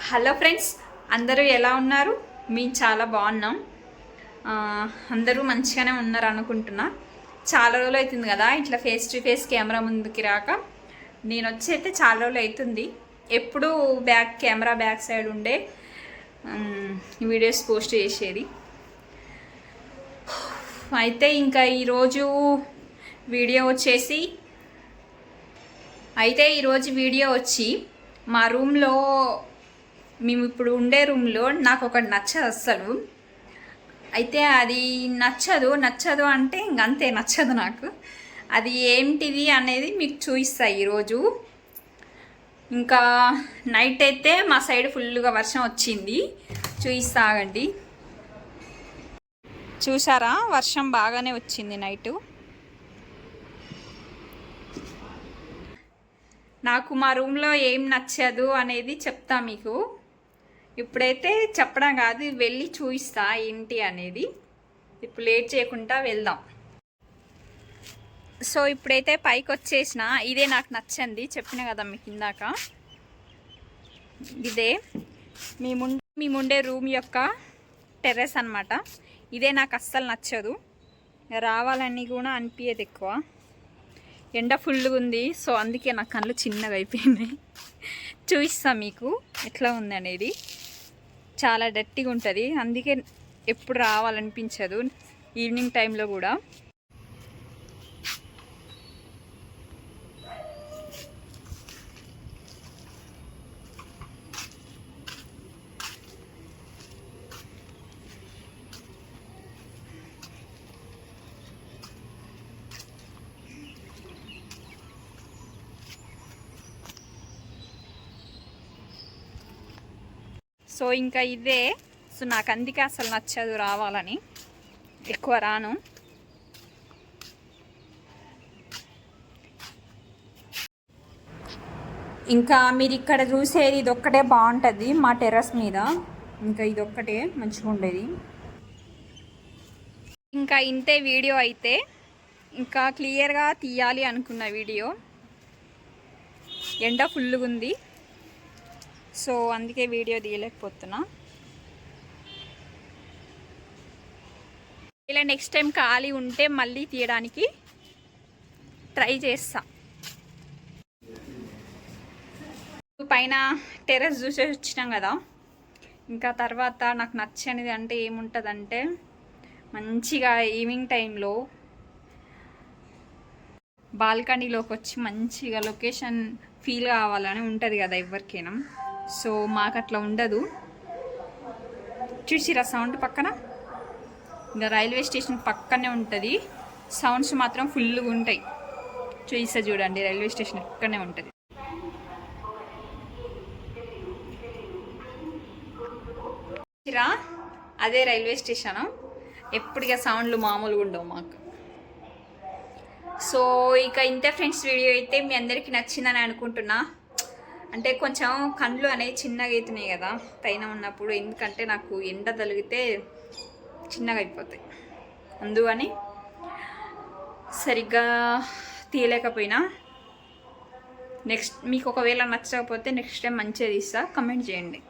Hello friends, అందరూ ఎలా ఉన్నారు? మేము చాలా బాగున్నాం. అందరూ మంచిగానే ఉన్నారు అనుకుంటున్నా. చాలా రోజులు అవుతుంది కదా ఇట్లా ఫేస్ టు ఫేస్ కెమెరా ముందుకి రాక. నేను వచ్చి అయితే చాలా రోజులు అవుతుంది. ఎప్పుడూ కెమెరా బ్యాక్ సైడ్ ఉండే వీడియోస్ పోస్ట్ చేసేది. అయితే ఇంకా ఈరోజు వీడియో వచ్చి మా రూమ్లో, మేము ఇప్పుడు ఉండే రూమ్లో నాకు ఒకటి నచ్చదు అస్సలు. అయితే అది నచ్చదు అంటే ఇంకంతే, నచ్చదు నాకు. అది ఏంటిది అనేది మీకు చూపిస్తా ఈరోజు. ఇంకా నైట్ అయితే మా సైడ్ ఫుల్గా వర్షం వచ్చింది, చూపిస్తా ఆగండి. చూసారా, వర్షం బాగానే వచ్చింది నైటు. నాకు మా రూమ్లో ఏం నచ్చదు అనేది చెప్తా మీకు. ఇప్పుడైతే చెప్పడం కాదు, వెళ్ళి చూపిస్తా ఏంటి అనేది. ఇప్పుడు లేట్ చేయకుండా వెళ్దాం. సో ఇప్పుడైతే పైకి వచ్చేసిన. ఇదే నాకు నచ్చింది, చెప్పిన కదా మీకు ఇందాక. ఇదే మేముండే రూమ్ యొక్క టెర్రస్ అన్నమాట. ఇదే నాకు అస్సలు నచ్చదు, రావాలని కూడా అనిపించదు ఎక్కువ. ఎండ ఫుల్గా ఉంది, సో అందుకే నా కళ్ళు చిన్నగా అయిపోయినాయి. చూపిస్తా మీకు ఎట్లా ఉంది అనేది. చాలా డర్టీగా ఉంటుంది, అందుకే ఎప్పుడు రావాలనిపించదు ఈవినింగ్ టైంలో కూడా. సో ఇంకా ఇదే. సో నాకు అందుకే అసలు నచ్చదు రావాలని, ఎక్కువ రాను. ఇంకా మీరు ఇక్కడ చూసేది ఇదొక్కటే బాగుంటుంది మా టెర్రస్ మీద. ఇంకా ఇదొక్కటే మంచిగా ఉండేది. ఇంకా ఇంతే వీడియో అయితే. ఇంకా క్లియర్గా తీయాలి అనుకున్న వీడియో. ఎండ ఫుల్గా ఉంది, సో అందుకే వీడియో తీయలేకపోతున్నా. ఇలా నెక్స్ట్ టైం ఖాళీ ఉంటే మళ్ళీ తీయడానికి ట్రై చేస్తా. పైన టెర్రస్ చూసి వచ్చినాం కదా. ఇంకా తర్వాత నాకు నచ్చనిది అంటే ఏముంటుందంటే, మంచిగా ఈవినింగ్ టైంలో బాల్కనీలోకి వచ్చి మంచిగా లొకేషన్ ఫీల్ కావాలని ఉంటుంది కదా ఎవరికైనా. సో మాకు అట్లా ఉండదు. చూసిరా సౌండ్ పక్కన, ఇంకా రైల్వే స్టేషన్ పక్కనే ఉంటుంది. సౌండ్స్ మాత్రం ఫుల్గా ఉంటాయి. చూసా చూడండి, రైల్వే స్టేషన్ పక్కనే ఉంటుంది. చూసిరా, అదే రైల్వే స్టేషన్. ఎప్పటిగా సౌండ్లు మామూలుగా ఉండవు మాకు. సో ఇక ఇంతే ఫ్రెండ్స్, వీడియో అయితే మీ అందరికీ నచ్చిందని అనుకుంటున్నా. అంటే కొంచెం కళ్ళు అనేవి చిన్నగా అవుతున్నాయి కదా పైన ఉన్నప్పుడు, ఎందుకంటే నాకు ఎండ తగిలితే చిన్నగా అయిపోతాయి. అందుకని సరిగ్గా తీయలేకపోయినా. నెక్స్ట్ మీకు ఒకవేళ నచ్చకపోతే నెక్స్ట్ టైం మంచిగా తీస్తా, కమెంట్ చేయండి.